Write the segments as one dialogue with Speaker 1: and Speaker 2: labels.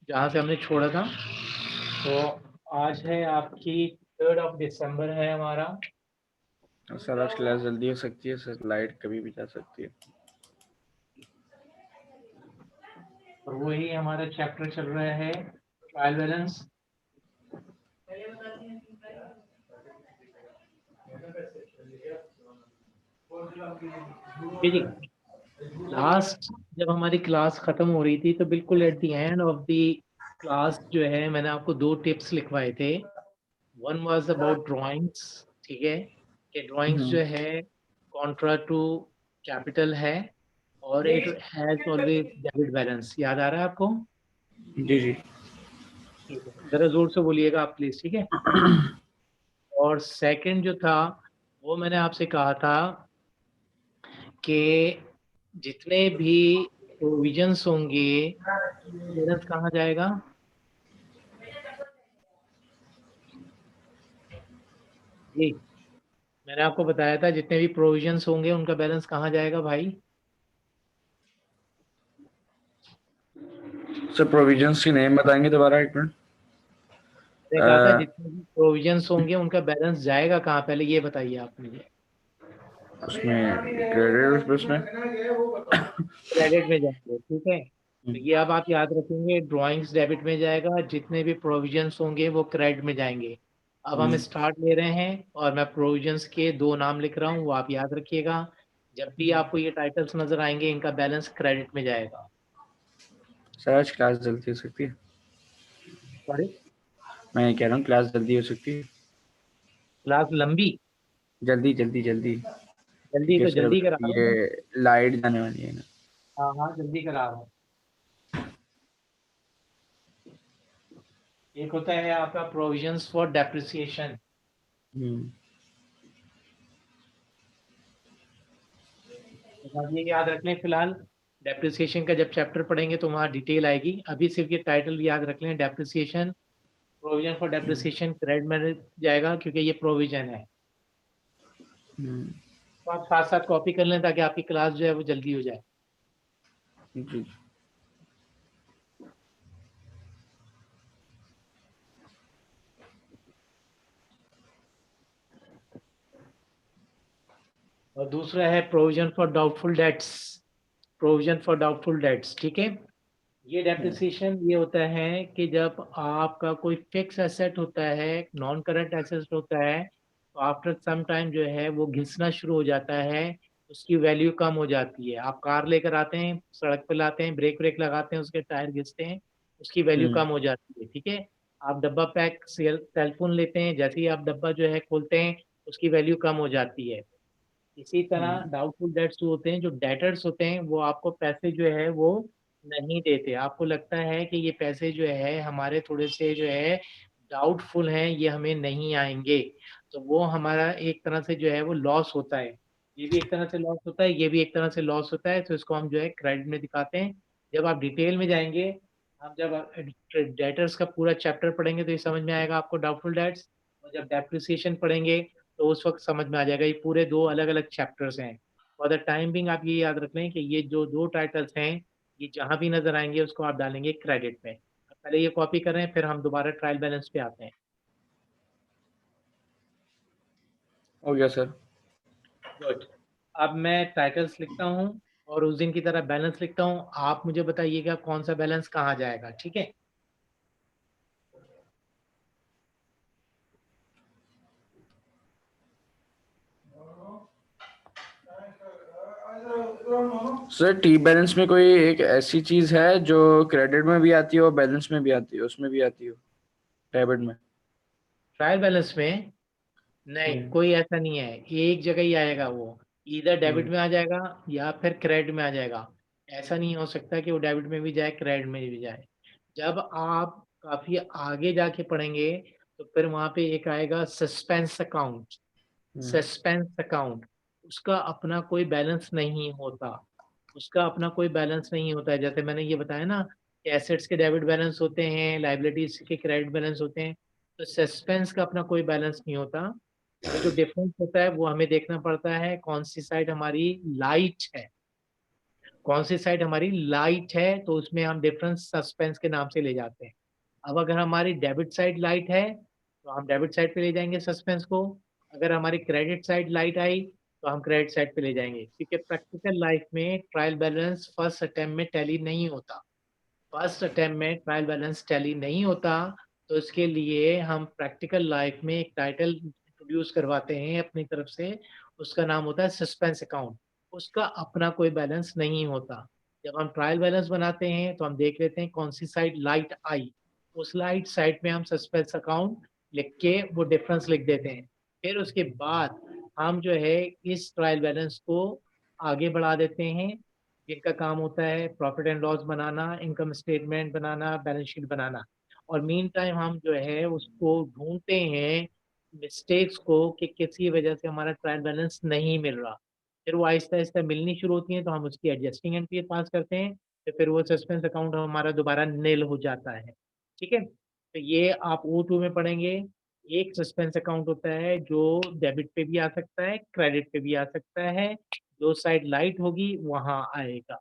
Speaker 1: जहाँ से हमने छोड़ा था। तो आज है आपकी 3 दिसंबर है हमारा।
Speaker 2: सर आज क्लास जल्दी हो सकती है सर, लाइट कभी भी जा सकती है।
Speaker 1: और वही हमारा चैप्टर चल रहा है ट्रायल बैलेंस। जी। लास्ट जब हमारी क्लास खत्म हो रही थी तो बिल्कुल at the end of the class जो है मैंने आपको 2 टिप्स लिखवाए थे। वन वाज अबाउट ड्राइंग्स, ठीक है, कि ड्राइंग्स जो है कॉन्ट्रा टू कैपिटल है और it has always debit balance. याद आ रहा है आपको?
Speaker 2: जी जी।
Speaker 1: ठीक है, जरा जोर से बोलिएगा आप प्लीज, ठीक है। और सेकंड जो था वो मैंने आपसे कहा था कि जितने भी प्रोविजंस होंगे बैलेंस कहाँ जाएगा? जी, मैंने आपको बताया था जितने भी प्रोविजंस होंगे उनका बैलेंस कहाँ जाएगा भाई?
Speaker 2: सर प्रोविजंस की नेम बताएंगे दोबारा एक मिनट।
Speaker 1: मैंने कहा था जितने भी प्रोविजंस होंगे उनका बैलेंस जाएगा कहाँ, पहले ये बताइए आप मुझे।
Speaker 2: उसमें क्रेडिट उसमें।
Speaker 1: क्रेडिट में जाएंगे, ठीक है। तो ये अब आप याद रखेंगे, ड्राइंग्स डेबिट में जाएगा, जितने भी प्रोविजंस होंगे वो क्रेडिट में जाएंगे। अब हम स्टार्ट ले रहे हैं और मैं प्रोविजंस के 2 नाम लिख रहा हूँ, वो आप याद रखिएगा। जब भी आपको ये टाइटल्स नजर आएंगे इनका बैलेंस क्रेडिट में जाएगा।
Speaker 2: सर आज क्लास जल्दी हो सकती है।
Speaker 1: सॉरी,
Speaker 2: मैं ये कह रहा हूँ क्लास जल्दी हो सकती है।
Speaker 1: क्लास लंबी?
Speaker 2: जल्दी जल्दी जल्दी।
Speaker 1: जल्दी
Speaker 2: क्योंकि
Speaker 1: तो
Speaker 2: सर
Speaker 1: जल्दी करा रहा हूँ
Speaker 2: ये
Speaker 1: मैं।
Speaker 2: लाइट जाने वाली है ना।
Speaker 1: हाँ हाँ, जल्दी करा रहा हूँ। एक होता है आपका प्रोविजंस फॉर डेप्रिसिएशन।
Speaker 2: हम्म।
Speaker 1: आप ये याद रख लें फिलहाल, डेप्रिसिएशन का जब चैप्टर पढ़ेंगे तो वहाँ डिटेल आएगी। अभी सिर्फ ये टाइटल याद रख लें, depreciation, provision for depreciation credit में जाएगा क्योंकि ये प्रोविजन है। तो आप साथ साथ कॉपी कर लें ताकि आपकी क्लास जो है वो जल्दी हो जाए।
Speaker 2: जी।
Speaker 1: और दूसरा है provision for doubtful debts. Provision for doubtful debts, ठीक है। ये डेप्रिसिएशन ये होता है कि जब आपका कोई फिक्स एसेट होता है, नॉन करंट एसेट होता है, तो आफ्टर सम टाइम जो है वो घिसना शुरू हो जाता है, उसकी वैल्यू कम हो जाती है। आप कार लेकर आते हैं, सड़क पे लाते हैं, ब्रेक ब्रेक लगाते हैं, उसके टायर घिसते हैं, उसकी वैल्यू कम हो जाती है, ठीक है। आप डब्बा पैक सेलफोन लेते हैं, जैसे ही आप डब्बा जो है खोलते हैं उसकी वैल्यू कम हो जाती है। इसी तरह डाउटफुल डेट्स जो होते हैं, जो डेटर्स होते हैं, वो आपको पैसे जो है वो नहीं देते। आपको लगता है कि ये पैसे जो है हमारे थोड़े से जो है डाउटफुल हैं, ये हमें नहीं आएंगे, तो वो हमारा एक तरह से जो है वो लॉस होता है। ये भी एक तरह से लॉस होता है, ये भी एक तरह से लॉस होता है, तो इसको हम जो है क्रेडिट में दिखाते हैं। जब आप डिटेल में जाएंगे, हम जब डेटर्स का पूरा चैप्टर पढ़ेंगे तो ये समझ में आएगा आपको डाउटफुल डेट्स। और जब डेप्रिसिएशन पढ़ेंगे तो उस वक्त समझ में आ जाएगा। ये पूरे 2 अलग अलग चैप्टर्स हैं। फॉर द टाइम बिंग आप ये याद रख लें कि ये जो 2 टाइटल्स हैं, ये जहां भी नजर आएंगे उसको आप डालेंगे क्रेडिट में। पहले ये कॉपी करें, फिर हम दोबारा ट्रायल बैलेंस पे आते हैं।
Speaker 2: हो गया सर।
Speaker 1: गुड। अब मैं टाइटल्स लिखता हूँ और उस दिन की तरह बैलेंस लिखता हूँ। आप मुझे बताइएगा कौन सा बैलेंस कहाँ जाएगा, ठीक है।
Speaker 2: सर टी बैलेंस में कोई एक ऐसी चीज है जो क्रेडिट में भी आती है और बैलेंस में भी आती है, उसमें भी आती है डेबिट में।
Speaker 1: ट्रायल बैलेंस में नहीं,
Speaker 2: हम्म।
Speaker 1: कोई ऐसा नहीं है, एक जगह ही आएगा वो। इधर डेबिट
Speaker 2: हम्म।
Speaker 1: में आ जाएगा या फिर क्रेडिट में आ जाएगा। ऐसा नहीं हो सकता कि वो डेबिट में भी जाए क्रेडिट में भी जाए। जब आप काफी आगे जाके पढ़ेंगे तो फिर वहां पे एक आएगा सस्पेंस अकाउंट।
Speaker 2: हम्म।
Speaker 1: सस्पेंस अकाउंट, उसका अपना कोई बैलेंस नहीं होता। उसका अपना कोई बैलेंस नहीं होता है। जैसे मैंने ये बताया ना कि एसेट्स के डेबिट बैलेंस होते हैं, लाइबिलिटीज के क्रेडिट बैलेंस होते हैं, तो सस्पेंस का अपना कोई बैलेंस नहीं होता। वो जो डिफरेंस होता है वो हमें देखना पड़ता है कौन सी साइड हमारी लाइट है। कौन सी साइड हमारी लाइट है तो उसमें हम डिफरेंस सस्पेंस के नाम से ले जाते हैं। अब अगर हमारी डेबिट साइड लाइट है तो हम डेबिट साइड पे ले जाएंगे सस्पेंस को। अगर हमारी क्रेडिट साइड लाइट आई तो हम क्रेडिट साइड पे ले जाएंगे, क्योंकि प्रैक्टिकल लाइफ में ट्रायल बैलेंस फर्स्ट अटेम्प्ट में टैली नहीं होता। फर्स्ट अटेम्प्ट में ट्रायल बैलेंस टैली नहीं होता, तो इसके लिए हम प्रैक्टिकल लाइफ में एक टाइटल इंट्रोड्यूस करवाते हैं अपनी तरफ से। उसका नाम होता है सस्पेंस अकाउंट। उसका अपना कोई बैलेंस नहीं होता। जब हम ट्रायल बैलेंस बनाते हैं तो हम देख लेते हैं कौन सी साइड लाइट आई, उस लाइट साइड में हम सस्पेंस अकाउंट लिख के वो डिफरेंस लिख देते हैं। फिर उसके बाद हम जो है इस ट्रायल बैलेंस को आगे बढ़ा देते हैं, जिनका काम होता है प्रॉफिट एंड लॉस बनाना, इनकम स्टेटमेंट बनाना, बैलेंस शीट बनाना। और मीन टाइम हम जो है उसको ढूंढते हैं मिस्टेक्स को कि किसी वजह से हमारा ट्रायल बैलेंस नहीं मिल रहा। फिर वो आहिस्ता आहिस्ता मिलनी शुरू होती है तो हम उसकी एडजस्टिंग एंट्री पास करते हैं, तो फिर वो सस्पेंस अकाउंट हमारा दोबारा नील हो जाता है। ठीक है, तो ये आप O2 में पढ़ेंगे। एक सस्पेंस अकाउंट होता है जो डेबिट पे भी आ सकता है, क्रेडिट पे भी आ सकता है। जो साइड लाइट होगी वहां आएगा।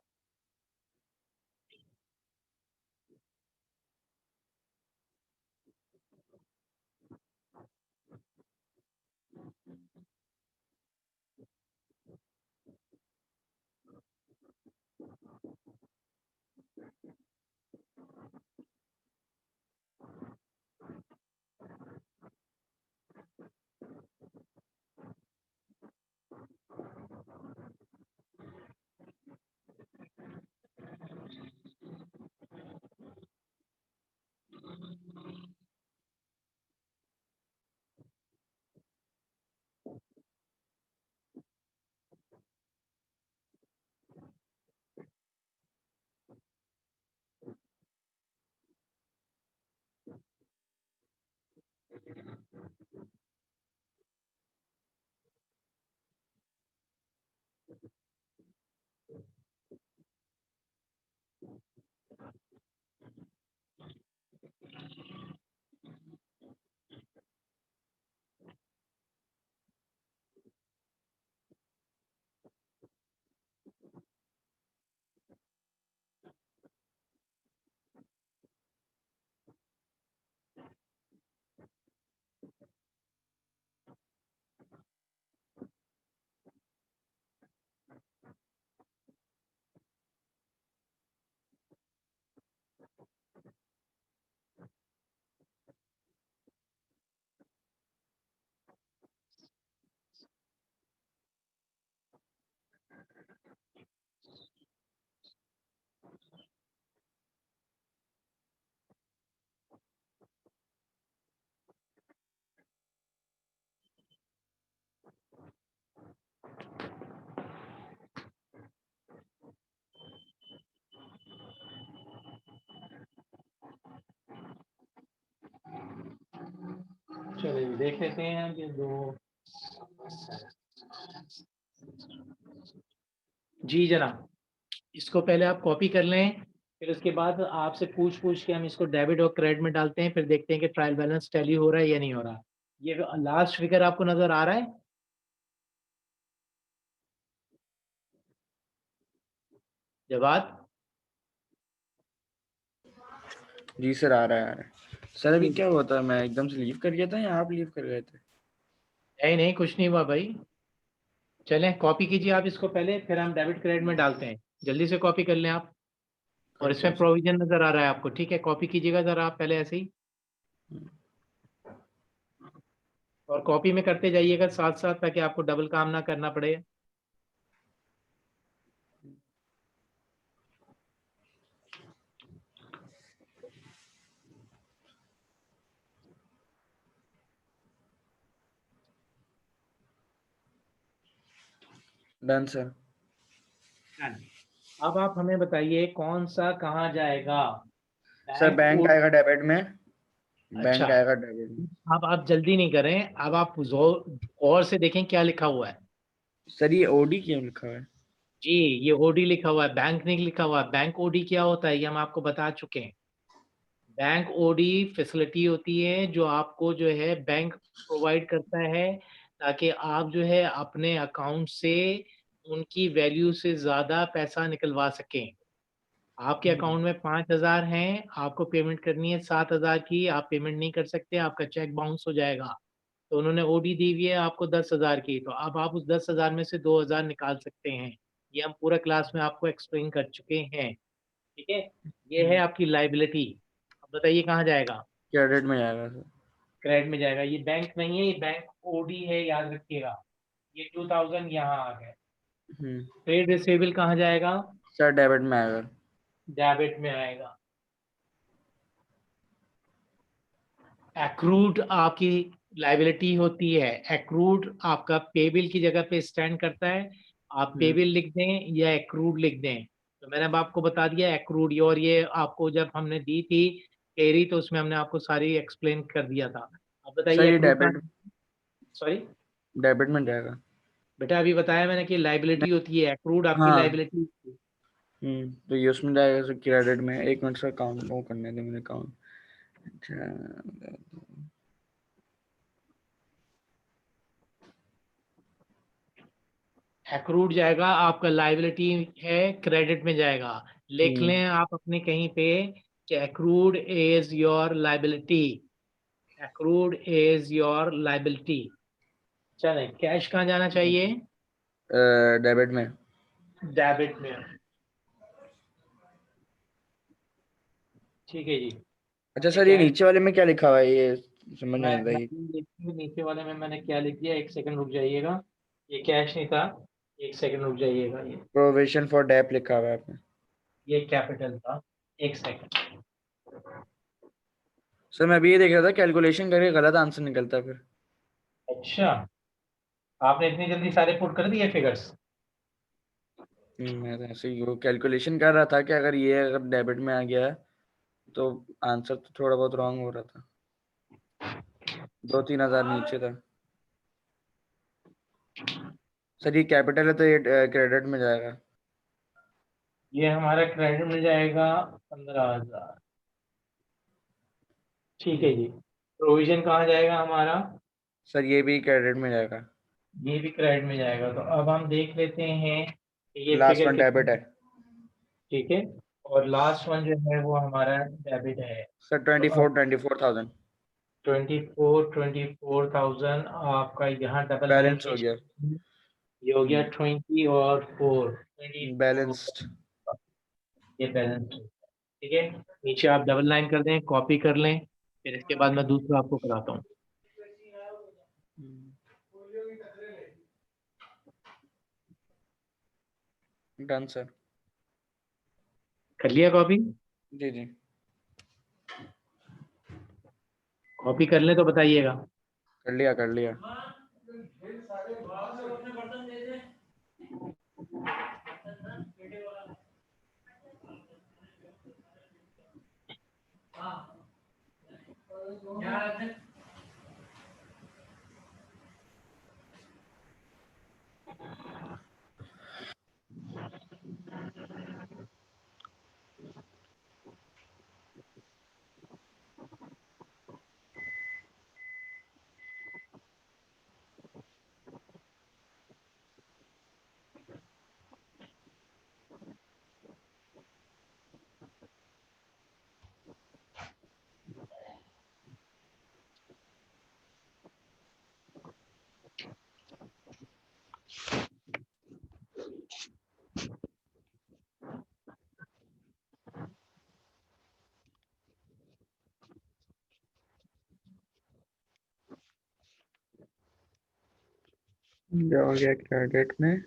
Speaker 1: चलिए देख लेते हैं कि दो। जी जनाब, इसको पहले आप कॉपी कर लें, फिर उसके बाद आपसे पूछ पूछ के हम इसको डेबिट और क्रेडिट में डालते हैं, फिर देखते हैं कि ट्रायल बैलेंस टैली हो रहा है या नहीं हो रहा। ये लास्ट फिगर आपको नजर आ रहा है? जवाब?
Speaker 2: जी सर, आ रहा है। सर अभी क्या हुआ था, मैं एकदम से लीव कर गया था या आप लीव कर गए थे?
Speaker 1: नहीं नहीं, कुछ नहीं हुआ भाई। चलें कॉपी कीजिए आप इसको पहले, फिर हम डेबिट क्रेडिट में डालते हैं। जल्दी से कॉपी कर लें आप। और
Speaker 2: करते हैं
Speaker 1: इसमें
Speaker 2: सर।
Speaker 1: प्रोविजन नजर आ रहा है आपको, ठीक है? कॉपी कीजिएगा जरा आप पहले ऐसे ही, और कॉपी में करते जाइएगा साथ साथ, ताकि आपको डबल काम ना करना पड़े।
Speaker 2: Done sir.
Speaker 1: अब आप हमें बताइए कौन सा कहाँ जाएगा।
Speaker 2: Sir
Speaker 1: bank
Speaker 2: bank
Speaker 1: OD.
Speaker 2: आएगा डेबिट में।
Speaker 1: अच्छा,
Speaker 2: बैंक आएगा डेबिट में।
Speaker 1: अब आप जल्दी नहीं करें, अब आप गौर से देखें क्या लिखा हुआ है।
Speaker 2: सर ये ओडी क्यों लिखा है?
Speaker 1: जी, ये ओडी लिखा हुआ है, बैंक नहीं लिखा हुआ है। बैंक ओडी क्या होता है ये हम आपको बता चुके हैं। बैंक ओडी फैसिलिटी होती है जो आपको जो है बैंक प्रोवाइड करता है, ताकि आप जो है अपने अकाउंट से उनकी वैल्यू से ज़्यादा पैसा निकलवा सकें। आपके अकाउंट में 5,000 हैं, आपको पेमेंट करनी है 7,000 की, आप पेमेंट नहीं कर सकते, आपका चेक बाउंस हो जाएगा। तो उन्होंने ओडी दी हुई है आपको 10,000 की, तो अब आप उस 10,000 में से 2,000 निकाल सकते हैं। ये हम पूरा क्लास में आपको एक्सप्लेन कर चुके हैं, ठीक है? ये है आपकी लायबिलिटी। अब बताइए कहाँ जाएगा?
Speaker 2: क्रेडिट में जाएगा सर।
Speaker 1: क्रेडिट में जाएगा। ये बैंक नहीं है, ये बैंक ओडी है, याद रखिएगा। ये 2000 यहाँ आ गए। ट्रेड रिसीवेबल कहाँ जाएगा?
Speaker 2: सर डेबिट में आएगा।
Speaker 1: डेबिट में आएगा। एक्रूड आपकी लायबिलिटी होती है। एक्रूड आपका पेबिल की जगह पे स्टैंड करता है। आप पेबिल लिख दें या एक्रूड लिख दें। तो मैंने अब आपको बता दिया एक्रूड, और ये आपको जब हमने दी थी टेरी तो उसमें हमने आपको सारी एक्सप्लेन कर दिया था। अब
Speaker 2: सर
Speaker 1: बताइए
Speaker 2: ये
Speaker 1: एक्रूड का।
Speaker 2: डेबिट
Speaker 1: सॉरी
Speaker 2: डेबिट में जाएगा।
Speaker 1: बेटा, अभी बताया मैंने कि लायबिलिटी होती है, एक्रूड आपकी
Speaker 2: हाँ।
Speaker 1: लायबिलिटी होती है।
Speaker 2: तो ये उसमें जाएगा सर क्रेडिट में। एक मिनट सर, काउंट वो करने दे मुझे काउंट। अच्छा,
Speaker 1: एक्रूड जाएगा, आपका लायबिलिटी है, क्रेडिट में जाएगा। लिख लें आप अपने कहीं पे कि accrued is your liability. Accrued is your liability. चलें, कैश कहाँ जाना चाहिए?
Speaker 2: डेबिट में।
Speaker 1: डेबिट में। ठीक है जी।
Speaker 2: अच्छा
Speaker 1: ये
Speaker 2: सर, ये
Speaker 1: कैश,
Speaker 2: नीचे वाले में क्या लिखा हुआ है, ये समझ नहीं
Speaker 1: मैं
Speaker 2: आता
Speaker 1: मैं
Speaker 2: ये।
Speaker 1: देखती हूँ नीचे वाले में मैंने क्या लिख दिया। एक सेकंड रुक जाइएगा। ये कैश नहीं था, एक सेकंड रुक जाइएगा।
Speaker 2: प्रोविजन फॉर डेप लिखा हुआ है आपने।
Speaker 1: ये कैपिटल था। एक सेकंड।
Speaker 2: सर मैं भी ये देख रहा था, कैलकुलेशन करके गलत आंसर निकलता है फिर।
Speaker 1: अच्छा, आपने इतनी जल्दी सारे पुट कर दिए फिगर्स?
Speaker 2: मैं तो ऐसे ही वो कैलकुलेशन कर रहा था कि अगर डेबिट में आ गया है तो आंसर तो थोड़ा बहुत रॉन्ग हो रहा था। 2-3 हज़ार नीचे था। सर ये कैपिटल है तो ये क्रेडिट में जाएगा।
Speaker 1: ये हमारा क्रेडिट में जाएगा 15,000। ठीक है जी। प्रोविजन कहाँ जाएगा हमारा?
Speaker 2: सर ये भी क्रेडिट में जाएगा।
Speaker 1: ये भी क्रेडिट में जाएगा। तो अब हम देख लेते हैं कि ये
Speaker 2: लास्ट
Speaker 1: फिगर
Speaker 2: वन डेबिट है।
Speaker 1: कितनी। ठीक है। और लास्ट वन जो है वो हमारा डेबिट है।
Speaker 2: सर
Speaker 1: तो
Speaker 2: ट्वेंटी
Speaker 1: अब
Speaker 2: फोर 24,000
Speaker 1: 24,000 आपका यहाँ डबल लाइन
Speaker 2: बैलेंस हो
Speaker 1: खींच।
Speaker 2: गया।
Speaker 1: ये हो गया 20 और 4, 24 हो
Speaker 2: बैलेंस्ड।
Speaker 1: गया। ये बैलेंस। ठीक है। नीचे आप डबल लाइन कर दें, कॉपी कर लें, फिर इसके बाद मैं दूसरा आपको कराता हूँ।
Speaker 2: Done sir.
Speaker 1: कर लिया कॉपी?
Speaker 2: जी जी।
Speaker 1: कॉपी कर लें तो बताइएगा।
Speaker 2: कर लिया कर लिया। ये हो गया क्रेडिट में।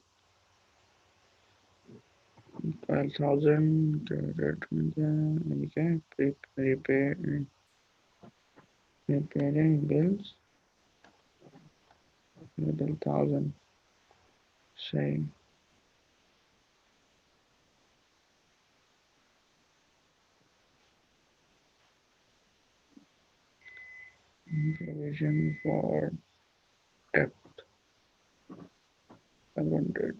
Speaker 2: 12,000 क्रेडिट में क्या preparing bills middle 1,000 सही। provision for debt 500।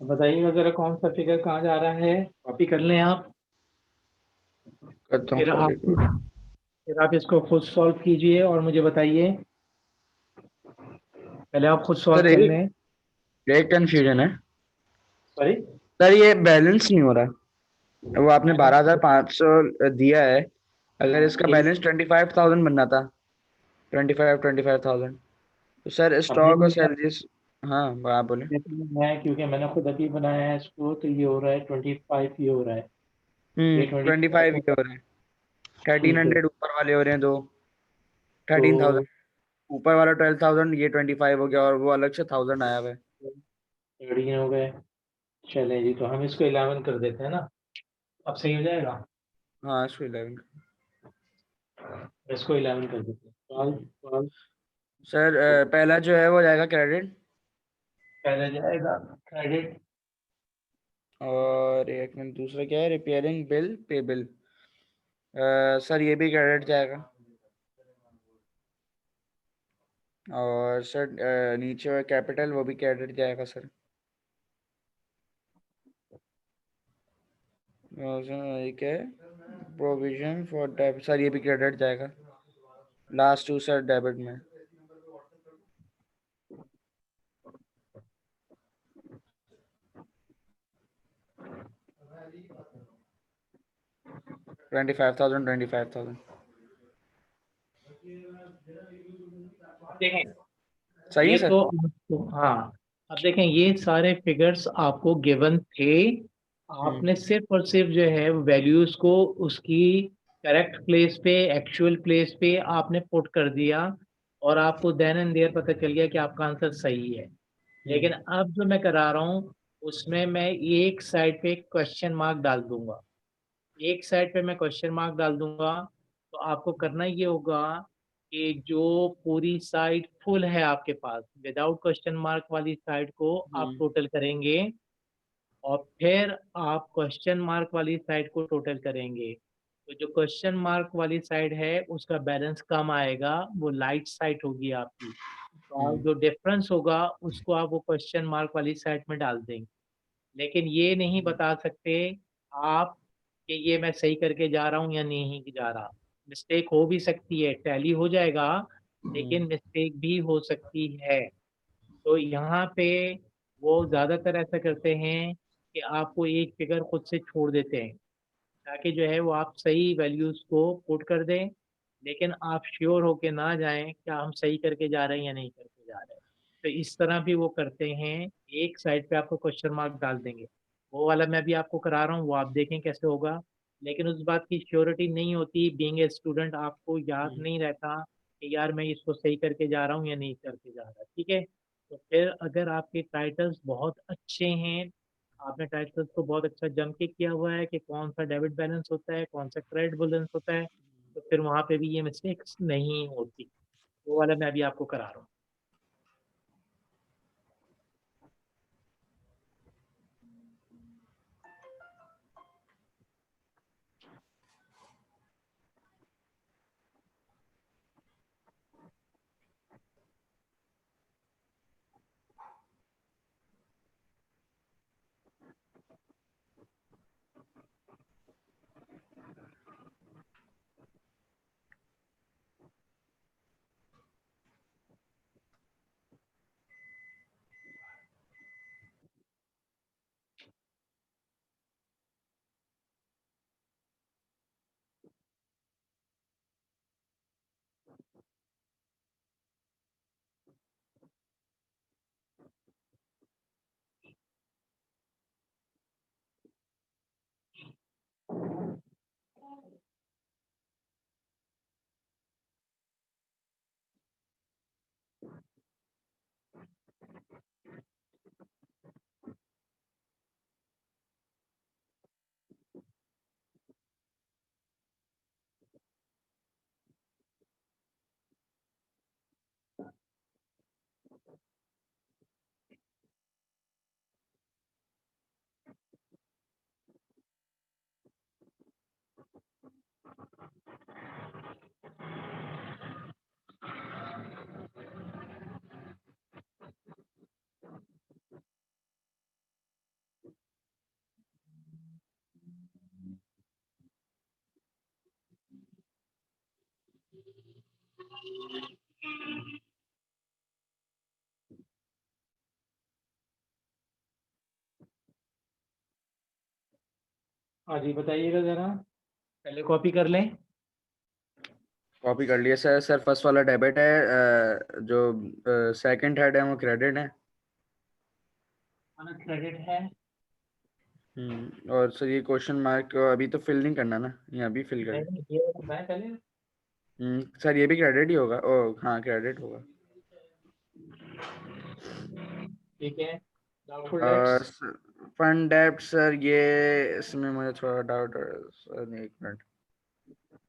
Speaker 1: बताइएगा जरा कौन सा फिगर कहाँ जा रहा है, कॉपी कर लें आप।
Speaker 2: करता हूँ
Speaker 1: फिर
Speaker 2: सर
Speaker 1: आप
Speaker 2: एक मिनट।
Speaker 1: फिर आप इसको खुद सॉल्व कीजिए और मुझे बताइए। पहले आप खुद
Speaker 2: सर
Speaker 1: सॉल्व कर
Speaker 2: एक
Speaker 1: लें।
Speaker 2: एक कंफ्यूजन है
Speaker 1: सॉरी।
Speaker 2: सर, ये बैलेंस नहीं हो रहा। वो आपने 12,500 दिया है, अगर इसका
Speaker 1: ये
Speaker 2: बैलेंस 25,000 बनना था, 25,000 तो सर
Speaker 1: अभी
Speaker 2: स्टॉक और सैलरीज। हाँ आप बोले।
Speaker 1: क्योंकि मैंने खुद अभी बनाया है इसको, तो ये हो रहा है 25, ये हो रहा है। ये
Speaker 2: 25
Speaker 1: 25
Speaker 2: ये हो रहे हैं। थर्टीन
Speaker 1: ठीक है।
Speaker 2: हंड्रेड ऊपर वाले हो रहे हैं दो।
Speaker 1: तो
Speaker 2: 13,000 ऊपर वाला 12,000, ये 25 हो गया, और वो अलग से 1,000 आया हुआ है।
Speaker 1: 13 हो गए। चलें जी, तो हम इसको 11 कर देते हैं ना। अब सही हो जाएगा।
Speaker 2: हाँ इसको 11।
Speaker 1: इसको 11 कर देते हैं। 12 12
Speaker 2: सर पहला जो है वो जाएगा क्रेडिट,
Speaker 1: पहले जाएगा क्रेडिट।
Speaker 2: और एक मिनट दूसरा क्या है, repairing bill pay bill. Sir ये भी क्रेडिट जाएगा। और सर नीचे कैपिटल, वो भी क्रेडिट जाएगा सर। और एक है प्रोविजन फॉर डेबिट, सर ये भी क्रेडिट जाएगा। लास्ट टू सर डेबिट में। Twenty five thousand.
Speaker 1: देखें
Speaker 2: सही है
Speaker 1: ये
Speaker 2: सर।
Speaker 1: तो हाँ, अब देखें ये सारे फिगर्स आपको गिवन थे।
Speaker 2: हम्म
Speaker 1: आपने सिर्फ और सिर्फ जो है वैल्यूज को उसकी करेक्ट प्लेस पे, एक्चुअल प्लेस पे आपने पुट कर दिया, और आपको देन एंड देयर पता चल गया कि आपका आंसर सही है।
Speaker 2: हम्म
Speaker 1: लेकिन अब जो मैं करा रहा हूँ उसमें मैं एक साइड पे क्वेश्चन मार्क डाल दूंगा। एक साइड पे मैं क्वेश्चन मार्क डाल दूंगा। तो आपको करना ये होगा कि जो पूरी साइड फुल है आपके पास, विदाउट क्वेश्चन मार्क वाली साइड को आप
Speaker 2: हम्म
Speaker 1: टोटल करेंगे, और फिर आप क्वेश्चन मार्क वाली साइड को टोटल करेंगे। तो जो क्वेश्चन मार्क वाली साइड है उसका बैलेंस कम आएगा, वो लाइट साइड होगी आपकी। तो आप
Speaker 2: हम्म
Speaker 1: जो डिफरेंस होगा उसको आप वो क्वेश्चन मार्क वाली साइड में डाल देंगे। लेकिन ये नहीं बता सकते आप कि ये मैं सही करके जा रहा हूँ या नहीं जा रहा। मिस्टेक हो भी सकती है, टैली हो जाएगा, लेकिन मिस्टेक भी हो सकती है। तो यहाँ पे वो ज़्यादातर ऐसा करते हैं कि आपको एक फिगर खुद से छोड़ देते हैं, ताकि जो है वो आप सही वैल्यूज़ को पुट कर दें, लेकिन आप श्योर होके ना जाएं क्या हम सही करके जा रहे हैं या नहीं करके जा रहे हैं। तो इस तरह भी वो करते हैं। एक साइड पे आपको क्वेश्चन मार्क डाल देंगे। वो वाला मैं भी आपको करा रहा हूँ, वो आप देखें कैसे होगा। लेकिन उस बात की श्योरिटी नहीं होती, बीइंग ए स्टूडेंट आपको याद नहीं रहता कि यार मैं इसको सही करके जा रहा हूँ या नहीं करके जा रहा, ठीक है। तो फिर अगर आपके टाइटल्स बहुत अच्छे हैं, आपने टाइटल्स को बहुत अच्छा जम के किया हुआ है कि कौन सा डेबिट बैलेंस होता है, कौन सा क्रेडिट बैलेंस होता है, तो फिर वहाँ पे भी ये मिस्टेक्स नहीं होती। वो वाला मैं भी आपको करा रहा हूँ। हाँ जी, बताइएगा जरा, पहले कॉपी कर लें।
Speaker 2: कॉपी कर लिया सर। सर फर्स्ट वाला डेबिट है, जो सेकंड हेड है वो क्रेडिट है।
Speaker 1: क्रेडिट है।
Speaker 2: और सर ये क्वेश्चन मार्क अभी तो फिल नहीं करना ना, ये अभी फिल करें।
Speaker 1: नहीं, ये वाला मैं पहले।
Speaker 2: सर ये भी क्रेडिट ही होगा। ओ हाँ, क्रेडिट होगा।
Speaker 1: ठीक है, डाउटफुल डेट्स।
Speaker 2: फंड डेब्ट सर, ये इसमें मुझे थोड़ा डाउट है सर, एक मिनट।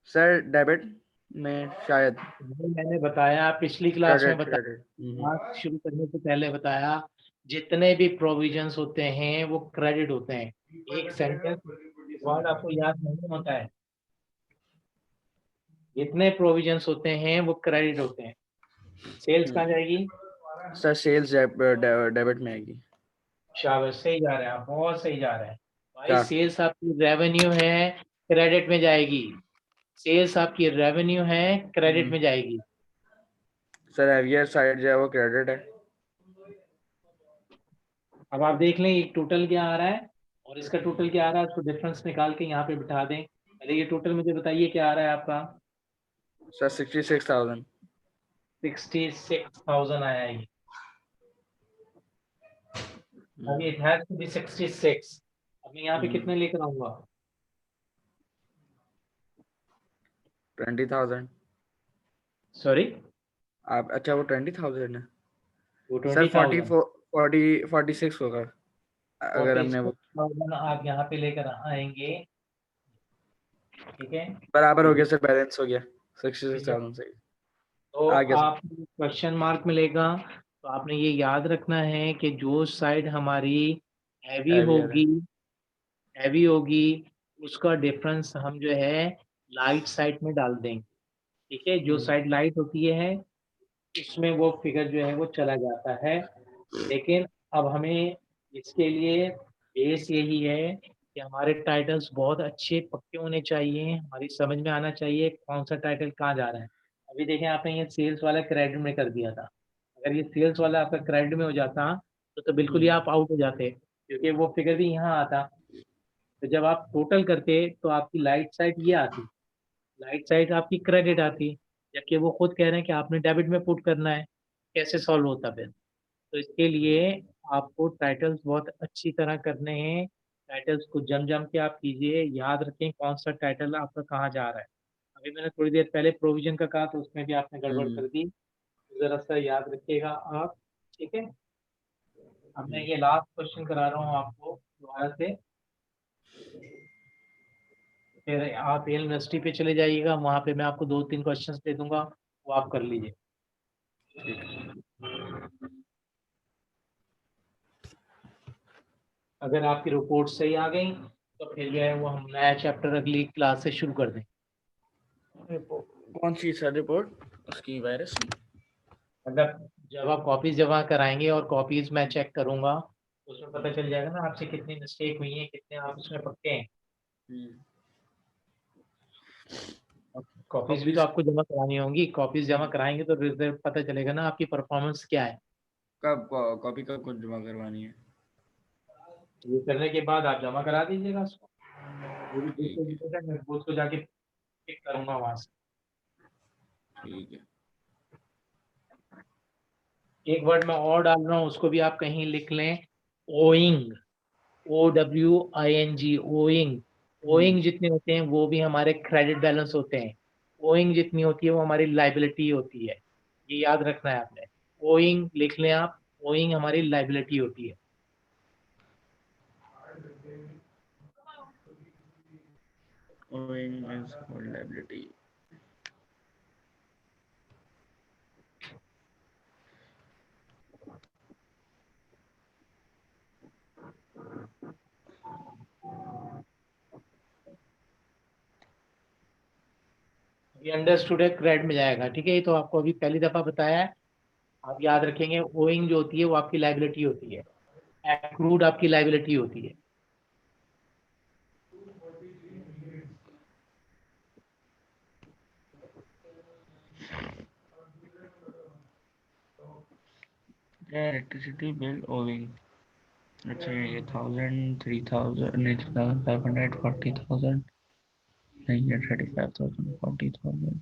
Speaker 2: सर डेबिट में शायद
Speaker 1: मैंने बताया पिछली क्लास में,
Speaker 2: क्रेडिट
Speaker 1: बताया
Speaker 2: क्रेडिट।
Speaker 1: क्लास शुरू करने से पहले बताया, जितने भी प्रोविजंस होते हैं वो क्रेडिट होते हैं। एक सेंटेंस वर्ड आपको याद नहीं होता है, जितने प्रोविजंस होते हैं वो क्रेडिट होते हैं। सेल्स कहाँ जाएगी?
Speaker 2: सर सेल्स डेबिट में आएगी।
Speaker 1: शाबाश, सही जा रहे हैं आप, बहुत सही जा रहे हैं भाई।
Speaker 2: क्या?
Speaker 1: सेल्स आपकी रेवेन्यू है, क्रेडिट में जाएगी। सेल्स आपकी रेवेन्यू है, क्रेडिट में जाएगी।
Speaker 2: सर हैवियर साइड जो है वो क्रेडिट है।
Speaker 1: अब आप देख लें ये टोटल क्या आ रहा है और इसका टोटल क्या आ रहा है, उसको डिफरेंस निकाल के यहाँ पे बिठा दें। पहले ये टोटल मुझे बताइए क्या आ रहा है आपका।
Speaker 2: सर 66,000।
Speaker 1: 66,000 आया है ये। अभी इट हैज टू बी 66। अब मैं यहाँ पे कितने लेकर आऊंगा?
Speaker 2: 20,000।
Speaker 1: सॉरी,
Speaker 2: आप अच्छा, वो 20,000 है।
Speaker 1: वो
Speaker 2: सर
Speaker 1: 20,000।
Speaker 2: 46 होगा अगर
Speaker 1: फोर्टी
Speaker 2: हमने वो
Speaker 1: सिक्स थाउजेंड आप यहाँ पे लेकर आएंगे। ठीक है,
Speaker 2: बराबर हो
Speaker 1: तो
Speaker 2: गया सर, बैलेंस हो गया। 66,000 से
Speaker 1: तो
Speaker 2: आ गया सर।
Speaker 1: आप क्वेश्चन मार्क मिलेगा। तो आपने ये याद रखना है कि जो साइड हमारी हैवी
Speaker 2: हैवियर है।
Speaker 1: होगी, हैवी होगी, उसका डिफरेंस हम जो है लाइट साइड में डाल देंगे। ठीक है, जो साइड लाइट होती है उसमें वो फिगर जो है वो चला जाता है। लेकिन अब हमें इसके लिए बेस यही है कि हमारे टाइटल्स बहुत अच्छे पक्के होने चाहिए, हमारी समझ में आना चाहिए कौन सा टाइटल कहाँ जा रहा है। अभी देखें, आपने ये सेल्स वाला क्रेडिट में कर दिया था। अगर ये सेल्स वाला आपका क्रेडिट में हो जाता तो बिल्कुल ही आप आउट हो जाते, क्योंकि वो फिगर भी यहाँ आता। तो जब आप टोटल करते तो आपकी लाइट साइड ये आती, लाइट साइड आपकी क्रेडिट आती, जबकि वो खुद कह रहे हैं कि आपने डेबिट में पुट करना है। कैसे सॉल्व होता फिर? तो इसके लिए आपको टाइटल्स बहुत अच्छी तरह करने हैं। टाइटल्स को जम जम के आप कीजिए, याद रखें कौन सा टाइटल आपका कहाँ जा रहा है। अभी मैंने थोड़ी देर पहले प्रोविजन का कहा तो उसमें भी आपने गड़बड़ कर दी, जरा सा याद रखिएगा आप। ठीक है, अब मैं ये लास्ट क्वेश्चन करा रहा हूँ आपको दोबारा से, फिर आप यूनिवर्सिटी पे चले जाइएगा, वहाँ पे मैं आपको 2-3 क्वेश्चंस दे दूंगा, वो आप कर लीजिए। अगर आपकी रिपोर्ट सही आ गई तो फिर जो है वो हम नया चैप्टर अगली क्लास से शुरू कर दें।
Speaker 2: कौन सी सर रिपोर्ट उसकी, वायरस की?
Speaker 1: मतलब जब आप कॉपीज जमा कराएंगे और कॉपीज मैं चेक करूंगा, उसमें पता चल जाएगा ना आपसे कितनी मिस्टेक हुई है, कितने आप उसमें पक्के हैं। कॉपीज भी तो
Speaker 2: कॉपीज
Speaker 1: आपको जमा करानी होंगी, कॉपीज जमा कराएंगे तो रिजल्ट पता चलेगा ना आपकी परफॉर्मेंस क्या है।
Speaker 2: कब कॉपी कब कुछ जमा करवानी है?
Speaker 1: ये करने के बाद आप जमा करा दीजिएगा उसको। मेरी
Speaker 2: ठीक है।
Speaker 1: मैं उसको जाके पिक करूंगा वहां से।
Speaker 2: ठीक है।
Speaker 1: एक वर्ड मैं और डाल रहा हूँ, उसको भी आप कहीं लिख लें। Owing, OWING, owing. ओइंग जितने होते हैं वो भी हमारे क्रेडिट बैलेंस होते हैं। ओइंग जितनी होती है वो हमारी लाइबिलिटी होती है। ये याद रखना है आपने। ओइंग लिख लें आप, ओइंग हमारी लाइबिलिटी होती है।
Speaker 2: Owing is called liability.
Speaker 1: ये अंडरस्टूड है, क्रेडिट में जाएगा। ठीक है, ये तो आपको अभी पहली दफा बताया है। आप याद रखेंगे, ओइंग जो होती है वो आपकी लाइबिलिटी होती है, एक्रूड आपकी लाइबिलिटी होती है।
Speaker 2: इलेक्ट्रिसिटी बिल ओविंग, अच्छा ये 1000, 3000 नहीं, 3500, 40,000 नहीं, ये 35,000, 40,000,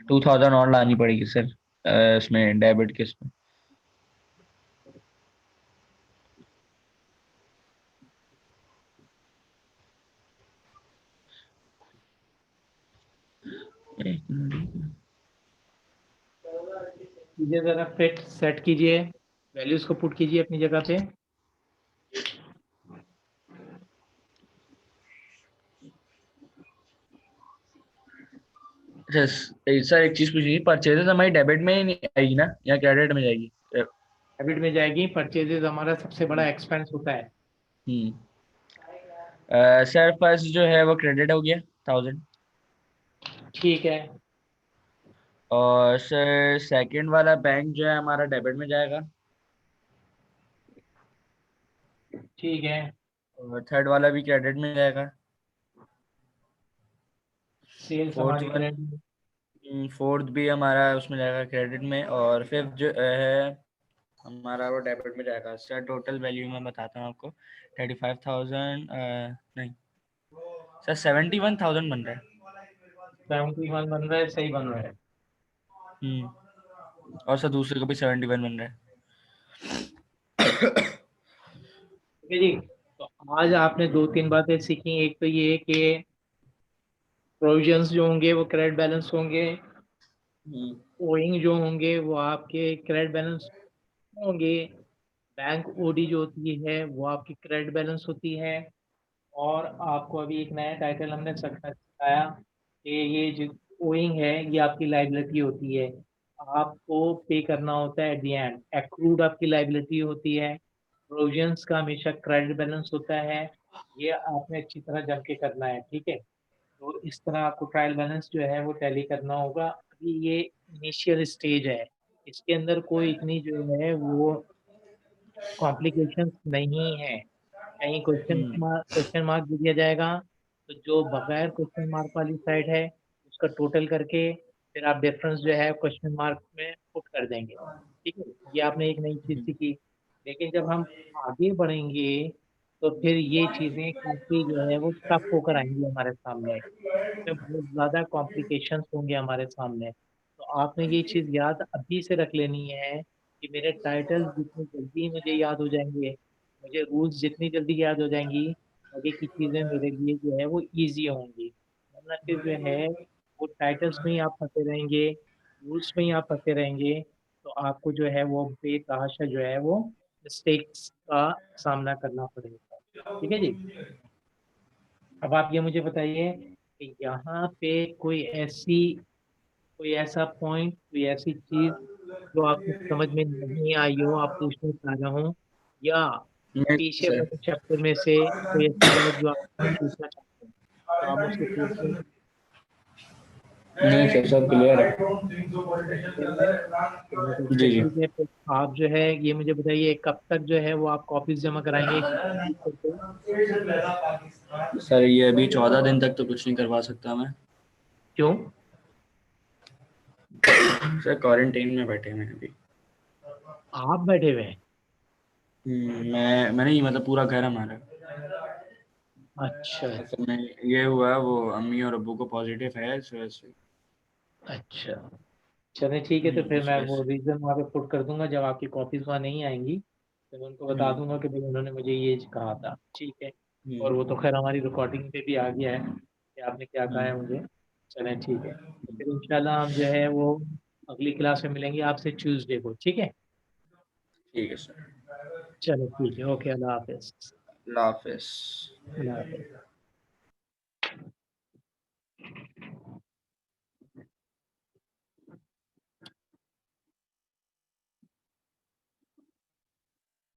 Speaker 2: 2000 और लानी पड़ेगी सर इसमें डेबिट के इसमें। एक मिनट।
Speaker 1: कीजिए जरा, फिट सेट कीजिए, वैल्यूज को पुट कीजिए अपनी जगह पे।
Speaker 2: अच्छा सर एक चीज पूछनी थी, परचेजेस हमारी डेबिट में ही नहीं आएगी ना या क्रेडिट में जाएगी?
Speaker 1: डेबिट में जाएगी, परचेजेस हमारा सबसे बड़ा एक्सपेंस होता है।
Speaker 2: सर फर्स्ट जो है वो क्रेडिट हो गया 1000,
Speaker 1: ठीक है,
Speaker 2: और सर सेकंड वाला बैंक जो है हमारा डेबिट में जाएगा,
Speaker 1: ठीक है,
Speaker 2: और थर्ड वाला भी क्रेडिट में जाएगा।
Speaker 1: सेल्स
Speaker 2: फोर्थ
Speaker 1: हमारी
Speaker 2: वाला,
Speaker 1: क्रेडिट।
Speaker 2: फोर्थ भी हमारा उसमें जाएगा क्रेडिट में, और फिफ्थ जो है हमारा वो डेबिट में जाएगा। सर टोटल वैल्यू मैं बताता हूँ आपको, 35,000 नहीं सर 71,000 बन रहा है।
Speaker 1: 71 बन रहा है, सही बन रहा है।
Speaker 2: और सर दूसरे को भी 71 बन रहा है।
Speaker 1: ठीक है जी। तो आज आपने दो तीन बातें सीखी। एक तो ये कि प्रोविजंस जो होंगे वो क्रेडिट बैलेंस होंगे, ओइंग जो होंगे वो आपके क्रेडिट बैलेंस होंगे, बैंक ओडी जो होती है वो आपकी क्रेडिट बैलेंस होती है। और आपको अभी एक नया टाइटल हमने सिखाया कि ये जो ओइंग है ये आपकी लाइबिलिटी होती है, आपको पे करना होता है एट द एंड। एक्रूड आपकी लाइबिलिटी होती है। प्रोविजंस का हमेशा क्रेडिट बैलेंस होता है। ये आपने अच्छी तरह जम के करना है, ठीक है। तो इस तरह आपको ट्रायल बैलेंस जो है वो टैली करना होगा। अभी ये इनिशियल स्टेज है, इसके अंदर कोई इतनी जो है वो कॉम्प्लिकेशंस नहीं है। कहीं क्वेश्चन मार्क दे दिया जाएगा तो जो बगैर क्वेश्चन मार्क वाली साइड है उसका टोटल करके फिर आप डिफरेंस जो है क्वेश्चन मार्क में पुट कर देंगे, ठीक है। ये आपने एक नई चीज सीखी। लेकिन जब हम आगे बढ़ेंगे तो फिर ये चीजें काफी जो है वो टफ होकर आएंगी हमारे सामने। इसमें बहुत ज्यादा कॉम्प्लिकेशंस होंगे हमारे सामने। तो आपने ये चीज याद अभी से रख लेनी है कि मेरे टाइटल्स जितनी जल्दी मुझे याद हो जाएंगे, मुझे रूल्स जितनी जल्दी याद हो जाएंगी, आगे की चीजें मेरे लिए जो है वो इजी होंगी। वरना फिर जो है वो टाइटल्स में ही आप फंसे रहेंगे, रूल्स में ही आप फंसे रहेंगे, तो आपको जो है वो बेतहाशा जो है वो मिस्टेक्स का सामना करना पड़ेगा। ठीक है जी। अब आप ये मुझे बताइए कि यहाँ पे कोई ऐसा पॉइंट, कोई ऐसी चीज जो आपको समझ में नहीं आई हो, आप पूछना चाह रहे हो, या
Speaker 2: नहीं
Speaker 1: पीछे
Speaker 2: सर,
Speaker 1: वाले चैप्टर में से कोई ऐसी बात जो आप नहीं पूछना चाहते हैं तो आप मुझसे पूछें।
Speaker 2: नहीं सर सब क्लियर है।
Speaker 1: चलो तो
Speaker 2: जी
Speaker 1: फिर
Speaker 2: जी।
Speaker 1: ठीक है। फिर आप जो है ये मुझे बताइए कब तक जो है वो आप कॉपीज जमा कराएंगे।
Speaker 2: सर ये अभी 14 दिन तक तो कुछ नहीं करवा सकता मैं।
Speaker 1: क्यों?
Speaker 2: सर क्वारंटाइन में बैठे हैं अभी।
Speaker 1: आप बैठे हुए हैं?
Speaker 2: मैं नहीं, मतलब पूरा घर हमारा।
Speaker 1: अच्छा,
Speaker 2: असल में ये हुआ, वो अम्मी और अब्बू को पॉजिटिव है इस वजह से।
Speaker 1: अच्छा। चलिए ठीक है, तो फिर
Speaker 2: इस
Speaker 1: मैं
Speaker 2: वजह
Speaker 1: वो
Speaker 2: से।
Speaker 1: रीजन वहाँ पे पुट कर दूंगा जब आपकी कॉपीज वहाँ नहीं आएंगी, तो मैं उनको बता दूंगा कि भाई उन्होंने मुझे ये कहा था, ठीक है। और
Speaker 2: हम्म
Speaker 1: वो तो खैर हमारी रिकॉर्डिंग पे भी आ गया है कि आपने क्या कहा है
Speaker 2: हम्म
Speaker 1: मुझे। चलें ठीक है, तो फिर इंशाल्लाह हम जो है वो अगली क्लास में मिलेंगे आपसे ट्यूसडे को, ठीक है।
Speaker 2: ठीक है सर।
Speaker 1: चलो ठीक है, ओके, अल्लाह हाफिज।
Speaker 2: अल्लाह हाफिज।
Speaker 1: अल्लाह हाफिज।